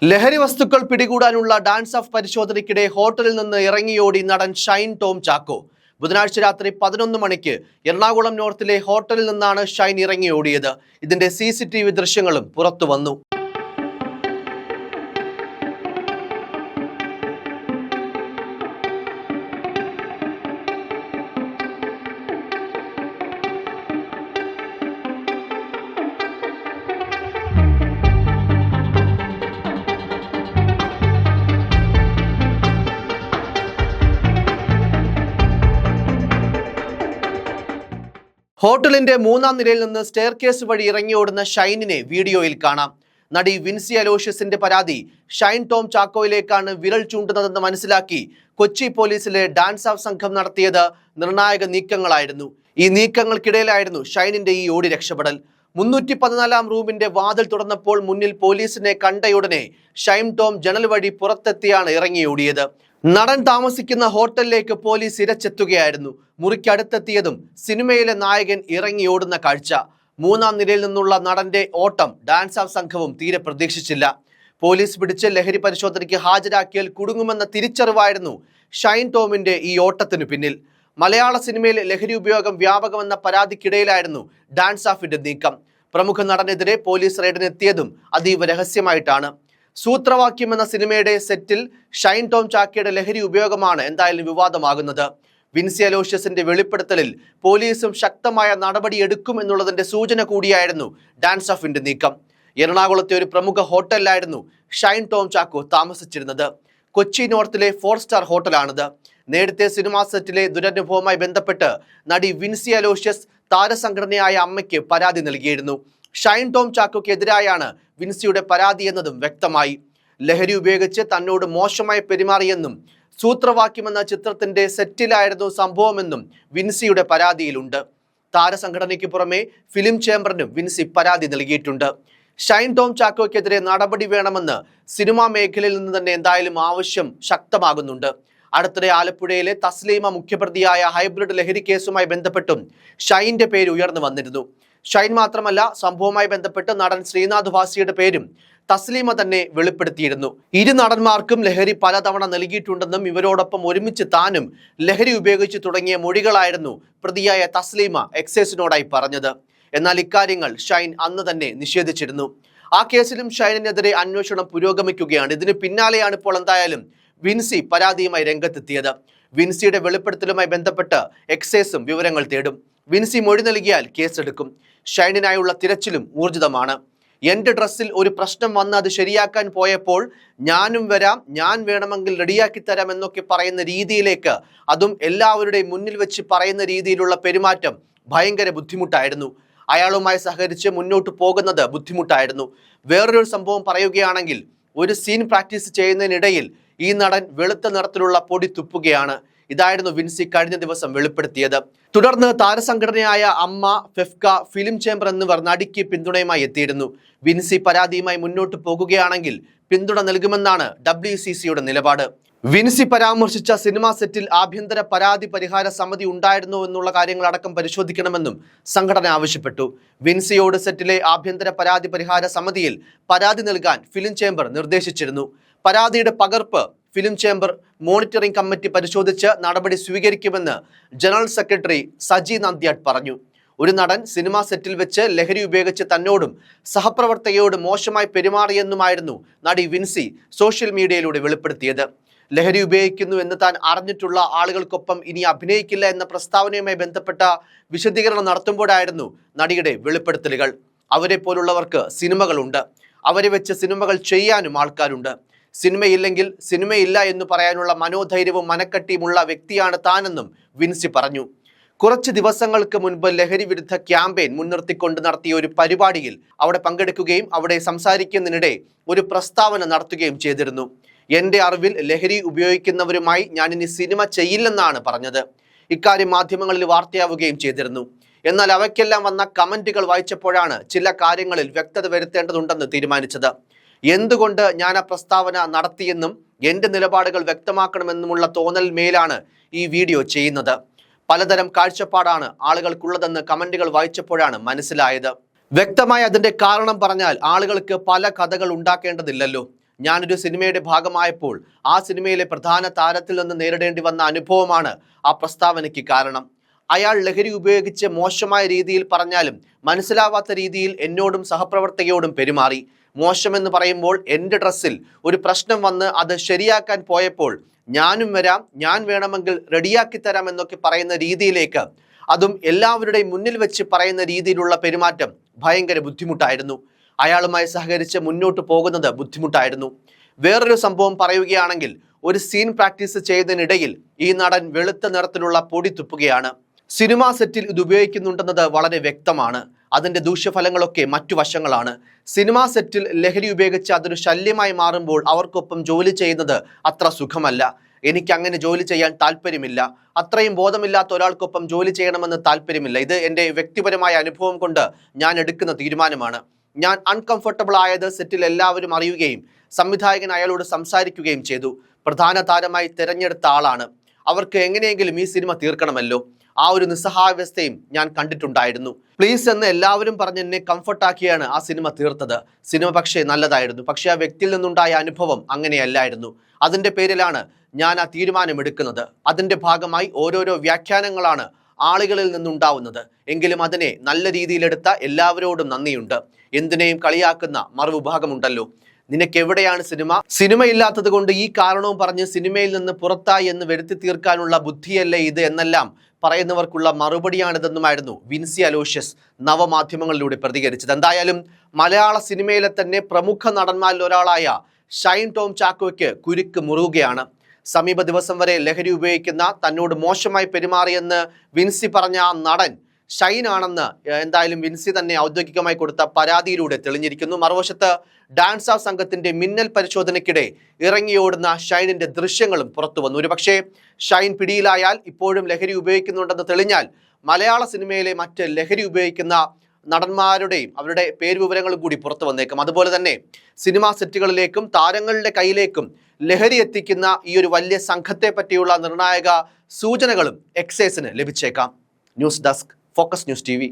ലഹരി വസ്തുക്കൾ പിടികൂടാനുള്ള dance of പരിശോധനയ്ക്കിടെ ഹോട്ടലിൽ നിന്ന് ഇറങ്ങിയോടി നടൻ ഷൈൻ ടോം ചാക്കോ. ബുധനാഴ്ച രാത്രി 11 മണിക്ക് എറണാകുളം നോർത്തിലെ ഹോട്ടലിൽ നിന്നാണ് ഷൈൻ ഇറങ്ങിയോടിയത്. ഇതിന്റെ CCTV ദൃശ്യങ്ങളും പുറത്തു വന്നു. ഹോട്ടലിന്റെ 3-ാം നിലയിൽ നിന്ന് സ്റ്റെയർകേസ് വഴി ഇറങ്ങിയോടുന്ന ഷൈനിനെ വീഡിയോയിൽ കാണാം. നടി വിൻസി അലോഷ്യസിന്റെ പരാതി ഷൈൻ ടോം ചാക്കോയിലേക്കാണ് വിരൽ ചൂണ്ടുന്നതെന്ന് മനസ്സിലാക്കി കൊച്ചി പോലീസിലെ ഡാൻസ് ഓഫ് സംഘം നടത്തിയത് നിർണായക നീക്കങ്ങളായിരുന്നു. ഈ നീക്കങ്ങൾക്കിടയിലായിരുന്നു ഷൈനിന്റെ ഈ ഓടി രക്ഷപ്പെടൽ. 314-ാം റൂമിന്റെ വാതിൽ തുറന്നപ്പോൾ മുന്നിൽ പോലീസിനെ കണ്ടയുടനെ ഷൈൻ ടോം ജനൽ വഴി പുറത്തെത്തിയാണ് ഇറങ്ങിയോടിയത്. നടൻ താമസിക്കുന്ന ഹോട്ടലിലേക്ക് പോലീസ് ഇരച്ചെത്തുകയായിരുന്നു. മുറിക്കടുത്തെത്തിയതും സിനിമയിലെ നായകൻ ഇറങ്ങിയോടുന്ന കാഴ്ച. 3-ാം നിലയിൽ നിന്നുള്ള നടന്റെ ഓട്ടം ഡാൻസ് ഓഫ് സംഘവും തീരെ പ്രതീക്ഷിച്ചില്ല. പോലീസ് പിടിച്ച് ലഹരി പരിശോധനയ്ക്ക് ഹാജരാക്കിയാൽ കുടുങ്ങുമെന്ന തിരിച്ചറിവായിരുന്നു ഷൈൻ ടോമിന്റെ ഈ ഓട്ടത്തിനു പിന്നിൽ. മലയാള സിനിമയിൽ ലഹരി ഉപയോഗം വ്യാപകമെന്ന പരാതിക്കിടയിലായിരുന്നു ഡാൻസ് ഓഫിന്റെ നീക്കം. പ്രമുഖ നടനെതിരെ പോലീസ് റെയ്ഡിനെത്തിയതും അതീവ രഹസ്യമായിട്ടാണ്. സൂത്രവാക്യം എന്ന സിനിമയുടെ സെറ്റിൽ ഷൈൻ ടോം ചാക്കോയുടെ ലഹരി ഉപയോഗമാണ് എന്തായാലും വിവാദമാകുന്നത്. വിൻസി അലോഷ്യസിന്റെ വെളിപ്പെടുത്തലിൽ പോലീസും ശക്തമായ നടപടിയെടുക്കും എന്നുള്ളതിന്റെ സൂചന കൂടിയായിരുന്നു ഡാൻസ് ഓഫിന്റെ നീക്കം. എറണാകുളത്തെ ഒരു പ്രമുഖ ഹോട്ടലിലായിരുന്നു ഷൈൻ ടോം ചാക്കോ താമസിച്ചിരുന്നത്. കൊച്ചി നോർത്തിലെ 4-സ്റ്റാർ ഹോട്ടലാണിത്. നേരത്തെ സിനിമാ സെറ്റിലെ ദുരനുഭവവുമായി ബന്ധപ്പെട്ട് നടി വിൻസി അലോഷ്യസ് താരസംഘടനയായ അമ്മയ്ക്ക് പരാതി നൽകിയിരുന്നു. ഷൈൻ ടോം ചാക്കോക്കെതിരായാണ് വിൻസിയുടെ പരാതി എന്നതും വ്യക്തമായി. ലഹരി ഉപയോഗിച്ച് തന്നോട് മോശമായി പെരുമാറിയെന്നും സൂത്രവാക്യമെന്ന ചിത്രത്തിന്റെ സെറ്റിലായിരുന്നു സംഭവമെന്നും വിൻസിയുടെ പരാതിയിലുണ്ട്. താരസംഘടനയ്ക്ക് പുറമെ ഫിലിം ചേംബറിനും വിൻസി പരാതി നൽകിയിട്ടുണ്ട്. ഷൈൻ ടോം ചാക്കോയ്ക്കെതിരെ നടപടി വേണമെന്ന് സിനിമാ മേഖലയിൽ നിന്ന് തന്നെ എന്തായാലും ആവശ്യം ശക്തമാകുന്നുണ്ട്. അടുത്തിടെ ആലപ്പുഴയിലെ തസ്ലീമ മുഖ്യപ്രതിയായ ഹൈബ്രിഡ് ലഹരി കേസുമായി ബന്ധപ്പെട്ടും ഷൈന്റെ പേര് ഉയർന്നു വന്നിരുന്നു. ഷൈൻ മാത്രമല്ല, സംഭവവുമായി ബന്ധപ്പെട്ട് നടൻ ശ്രീനാഥ് ഭാസിയുടെ പേരും തസ്ലീമ തന്നെ വെളിപ്പെടുത്തിയിരുന്നു. ഇരു നടന്മാർക്കും ലഹരി പലതവണ നൽകിയിട്ടുണ്ടെന്നും ഇവരോടൊപ്പം ഒരുമിച്ച് താനും ലഹരി ഉപയോഗിച്ച് തുടങ്ങിയ മൊഴികളായിരുന്നു പ്രതിയായ തസ്ലീമ എക്സൈസിനോടായി പറഞ്ഞത്. എന്നാൽ ഇക്കാര്യങ്ങൾ ഷൈൻ അന്ന് തന്നെ നിഷേധിച്ചിരുന്നു. ആ കേസിലും ഷൈനിനെതിരെ അന്വേഷണം പുരോഗമിക്കുകയാണ്. ഇതിന് പിന്നാലെയാണ് ഇപ്പോൾ എന്തായാലും വിൻസി പരാതിയുമായി രംഗത്തെത്തിയത്. വിൻസിയുടെ വെളിപ്പെടുത്തലുമായി ബന്ധപ്പെട്ട് എക്സൈസും വിവരങ്ങൾ തേടും. വിൻസി മൊഴി നൽകിയാൽ കേസെടുക്കും. ഷൈനിനായുള്ള തിരച്ചിലും ഊർജിതമാണ്. എൻ്റെ ഡ്രസ്സിൽ ഒരു പ്രശ്നം വന്ന് അത് ശരിയാക്കാൻ പോയപ്പോൾ ഞാനും വരാം, ഞാൻ വേണമെങ്കിൽ റെഡിയാക്കി തരാം എന്നൊക്കെ പറയുന്ന രീതിയിലേക്ക്, അതും എല്ലാവരുടെയും മുന്നിൽ വെച്ച് പറയുന്ന രീതിയിലുള്ള പെരുമാറ്റം ഭയങ്കര ബുദ്ധിമുട്ടായിരുന്നു. അയാളുമായി സഹകരിച്ച് മുന്നോട്ട് പോകുന്നത് ബുദ്ധിമുട്ടായിരുന്നു. വേറൊരു സംഭവം പറയുകയാണെങ്കിൽ, ഒരു സീൻ പ്രാക്ടീസ് ചെയ്യുന്നതിനിടയിൽ ഈ നടൻ വെളുത്ത നിറത്തിലുള്ള പൊടി തുപ്പുകയാണ്. ഇതായിരുന്നു വിൻസി കഴിഞ്ഞ ദിവസം വെളിപ്പെടുത്തിയത്. തുടർന്ന് താരസംഘടനയായ അമ്മ, ഫെഫ്ക, ഫിലിം ചേംബർ എന്നിവർ നടിക്ക് പിന്തുണയുമായി എത്തിയിരുന്നു. വിൻസി പരാതിയുമായി മുന്നോട്ട് പോകുകയാണെങ്കിൽ പിന്തുണ നൽകുമെന്നാണ് WCCയുടെ നിലപാട്. വിൻസി പരാമർശിച്ച സിനിമാ സെറ്റിൽ ആഭ്യന്തര പരാതി പരിഹാര സമിതി ഉണ്ടായിരുന്നോ എന്നുള്ള കാര്യങ്ങളടക്കം പരിശോധിക്കണമെന്നും സംഘടന ആവശ്യപ്പെട്ടു. വിൻസിയോട് സെറ്റിലെ ആഭ്യന്തര പരാതി പരിഹാര സമിതിയിൽ പരാതി നൽകാൻ ഫിലിം ചേംബർ നിർദ്ദേശിച്ചിരുന്നു. പരാതിയുടെ പകർപ്പ് ഫിലിം ചേംബർ മോണിറ്ററിംഗ് കമ്മിറ്റി പരിശോധിച്ച് നടപടി സ്വീകരിക്കുമെന്ന് ജനറൽ സെക്രട്ടറി സജി നന്ദ്യാട്ട് പറഞ്ഞു. ഒരു നടൻ സിനിമാ സെറ്റിൽ വെച്ച് ലഹരി ഉപയോഗിച്ച് തന്നോടും സഹപ്രവർത്തകയോടും മോശമായി പെരുമാറിയെന്നുമായിരുന്നു നടി വിൻസി സോഷ്യൽ മീഡിയയിലൂടെ വെളിപ്പെടുത്തിയത്. ലഹരി ഉപയോഗിക്കുന്നു എന്ന് താൻ അറിഞ്ഞിട്ടുള്ള ആളുകൾക്കൊപ്പം ഇനി അഭിനയിക്കില്ല എന്ന പ്രസ്താവനയുമായി ബന്ധപ്പെട്ട വിശദീകരണം നടത്തുമ്പോഴായിരുന്നു നടിയുടെ വെളിപ്പെടുത്തലുകൾ. അവരെ പോലുള്ളവർക്ക് സിനിമകളുണ്ട്, അവരെ വെച്ച് സിനിമകൾ ചെയ്യാനും ആൾക്കാരുണ്ട്. സിനിമയില്ലെങ്കിൽ സിനിമയില്ല എന്ന് പറയാനുള്ള മനോധൈര്യവും മനക്കട്ടിയുമുള്ള വ്യക്തിയാണ് താനെന്നും വിൻസി പറഞ്ഞു. കുറച്ച് ദിവസങ്ങൾക്ക് മുൻപ് ലഹരി വിരുദ്ധ ക്യാമ്പയിൻ മുൻനിർത്തിക്കൊണ്ട് നടത്തിയ ഒരു പരിപാടിയിൽ അവിടെ പങ്കെടുക്കുകയും അവിടെ സംസാരിക്കുന്നതിനിടെ ഒരു പ്രസ്താവന നടത്തുകയും ചെയ്തിരുന്നു. എൻ്റെ അറിവിൽ ലഹരി ഉപയോഗിക്കുന്നവരുമായി ഞാനിനി സിനിമ ചെയ്യില്ലെന്നാണ് പറഞ്ഞത്. ഇക്കാര്യം മാധ്യമങ്ങളിൽ വാർത്തയാവുകയും ചെയ്തിരുന്നു. എന്നാൽ അവയ്ക്കെല്ലാം വന്ന കമന്റുകൾ വായിച്ചപ്പോഴാണ് ചില കാര്യങ്ങളിൽ വ്യക്തത വരുത്തേണ്ടതുണ്ടെന്ന് തീരുമാനിച്ചത്. എന്തുകൊണ്ട് ഞാൻ ആ പ്രസ്താവന നടത്തിയെന്നും എൻ്റെ നിലപാടുകൾ വ്യക്തമാക്കണമെന്നുമുള്ള തോന്നൽ മേലാണ് ഈ വീഡിയോ ചെയ്യുന്നത്. പലതരം കാഴ്ചപ്പാടാണ് ആളുകൾക്കുള്ളതെന്ന് കമന്റുകൾ വായിച്ചപ്പോഴാണ് മനസ്സിലായത്. വ്യക്തമായി അതിന്റെ കാരണം പറഞ്ഞാൽ ആളുകൾക്ക് പല കഥകൾ ഉണ്ടാക്കേണ്ടതില്ലല്ലോ. ഞാനൊരു സിനിമയുടെ ഭാഗമായപ്പോൾ ആ സിനിമയിലെ പ്രധാന താരത്തിൽ നിന്ന് നേരിടേണ്ടി വന്ന അനുഭവമാണ് ആ പ്രസ്താവനയ്ക്ക് കാരണം. അയാൾ ലഹരി ഉപയോഗിച്ച് മോശമായ രീതിയിൽ പറഞ്ഞാലും മനസ്സിലാവാത്ത രീതിയിൽ എന്നോടും സഹപ്രവർത്തകയോടും പെരുമാറി. മോശമെന്ന് പറയുമ്പോൾ എൻ്റെ ഡ്രസ്സിൽ ഒരു പ്രശ്നം വന്ന് അത് ശരിയാക്കാൻ പോയപ്പോൾ ഞാനും വരാം, ഞാൻ വേണമെങ്കിൽ റെഡിയാക്കി തരാം എന്നൊക്കെ പറയുന്ന രീതിയിലേക്ക്, അതും എല്ലാവരുടെയും മുന്നിൽ വെച്ച് പറയുന്ന രീതിയിലുള്ള പെരുമാറ്റം ഭയങ്കര ബുദ്ധിമുട്ടായിരുന്നു. അയാളുമായി സഹകരിച്ച് മുന്നോട്ട് പോകുന്നത് ബുദ്ധിമുട്ടായിരുന്നു. വേറൊരു സംഭവം പറയുകയാണെങ്കിൽ, ഒരു സീൻ പ്രാക്ടീസ് ചെയ്യുന്നതിനിടയിൽ ഈ നടൻ വെളുത്ത നിറത്തിലുള്ള പൊടി തുപ്പുകയാണ്. സിനിമാ സെറ്റിൽ ഇത് ഉപയോഗിക്കുന്നുണ്ടെന്നത് വളരെ വ്യക്തമാണ്. അതിൻ്റെ ദൂഷ്യഫലങ്ങളൊക്കെ മറ്റു വശങ്ങളാണ്. സിനിമാ സെറ്റിൽ ലഹരി ഉപയോഗിച്ച് അതൊരു ശല്യമായി മാറുമ്പോൾ അവർക്കൊപ്പം ജോലി ചെയ്യുന്നത് അത്ര സുഖമല്ല. എനിക്ക് അങ്ങനെ ജോലി ചെയ്യാൻ താല്പര്യമില്ല. അത്രയും ബോധമില്ലാത്ത ഒരാൾക്കൊപ്പം ജോലി ചെയ്യണമെന്ന് താല്പര്യമില്ല. ഇത് എൻ്റെ വ്യക്തിപരമായ അനുഭവം കൊണ്ട് ഞാൻ എടുക്കുന്ന തീരുമാനമാണ്. ഞാൻ അൺകംഫർട്ടബിൾ ആയത് സെറ്റിൽ എല്ലാവരും അറിയുകയും സംവിധായകൻ അയാളോട് സംസാരിക്കുകയും ചെയ്തു. പ്രധാന താരമായി തിരഞ്ഞെടുത്ത ആളാണ്. അവർക്ക് എങ്ങനെയെങ്കിലും ഈ സിനിമ തീർക്കണമല്ലോ. ആ ഒരു നിസ്സഹായാവസ്ഥയും ഞാൻ കണ്ടിട്ടുണ്ടായിരുന്നു. പ്ലീസ് എന്ന് എല്ലാവരും പറഞ്ഞ് എന്നെ കംഫർട്ടാക്കിയാണ് ആ സിനിമ തീർത്തത്. സിനിമ പക്ഷേ നല്ലതായിരുന്നു. പക്ഷേ ആ വ്യക്തിയിൽ നിന്നുണ്ടായ അനുഭവം അങ്ങനെയല്ലായിരുന്നു. അതിൻ്റെ പേരിലാണ് ഞാൻ ആ തീരുമാനമെടുക്കുന്നത്. അതിൻ്റെ ഭാഗമായി ഓരോരോ വ്യാഖ്യാനങ്ങളാണ് ആളുകളിൽ നിന്നുണ്ടാവുന്നത്. എങ്കിലും അതിനെ നല്ല രീതിയിലെടുത്ത എല്ലാവരോടും നന്ദിയുണ്ട്. എന്തിനേയും കളിയാക്കുന്ന മറുവിഭാഗമുണ്ടല്ലോ. നിനക്കെവിടെയാണ് സിനിമയില്ലാത്തത് കൊണ്ട് ഈ കാരണവും പറഞ്ഞ് സിനിമയിൽ നിന്ന് പുറത്തായി എന്ന് വരുത്തി തീർക്കാനുള്ള ബുദ്ധിയല്ലേ ഇത് എന്നെല്ലാം പറയുന്നവർക്കുള്ള മറുപടിയാണിതെന്നുമായിരുന്നു വിൻസി അലോഷ്യസ് നവമാധ്യമങ്ങളിലൂടെ പ്രതികരിച്ചത്. എന്തായാലും മലയാള സിനിമയിലെ തന്നെ പ്രമുഖ നടന്മാരിൽ ഒരാളായ ഷൈൻ ടോം ചാക്കോയ്ക്ക് കുരുക്ക് മുറുകുകയാണ്. സമീപ ദിവസം വരെ ലഹരി ഉപയോഗിക്കുന്ന, തന്നോട് മോശമായി പെരുമാറിയെന്ന് വിൻസി പറഞ്ഞ ആ നടൻ ഷൈൻ ആണെന്ന് എന്തായാലും വിൻസി തന്നെ ഔദ്യോഗികമായി കൊടുത്ത പരാതിയിലൂടെ തെളിഞ്ഞിരിക്കുന്നു. മറുവശത്ത് ഡാൻസ് ഓഫ് സംഘത്തിന്റെ മിന്നൽ പരിശോധനയ്ക്കിടെ ഇറങ്ങിയോടുന്ന ഷൈനിന്റെ ദൃശ്യങ്ങളും പുറത്തു വന്നു. ഒരുപക്ഷെ ഷൈൻ പിടിയിലായാൽ, ഇപ്പോഴും ലഹരി ഉപയോഗിക്കുന്നുണ്ടെന്ന് തെളിഞ്ഞാൽ, മലയാള സിനിമയിലെ മറ്റ് ലഹരി ഉപയോഗിക്കുന്ന നടന്മാരുടെയും അവരുടെ പേര് വിവരങ്ങളും കൂടി പുറത്തു വന്നേക്കും. അതുപോലെ തന്നെ സിനിമാ സെറ്റുകളിലേക്കും താരങ്ങളുടെ കയ്യിലേക്കും ലഹരി എത്തിക്കുന്ന ഈ ഒരു വലിയ സംഘത്തെ പറ്റിയുള്ള നിർണായക സൂചനകളും എക്സൈസിന് ലഭിച്ചേക്കാം. News desk, focus news TV.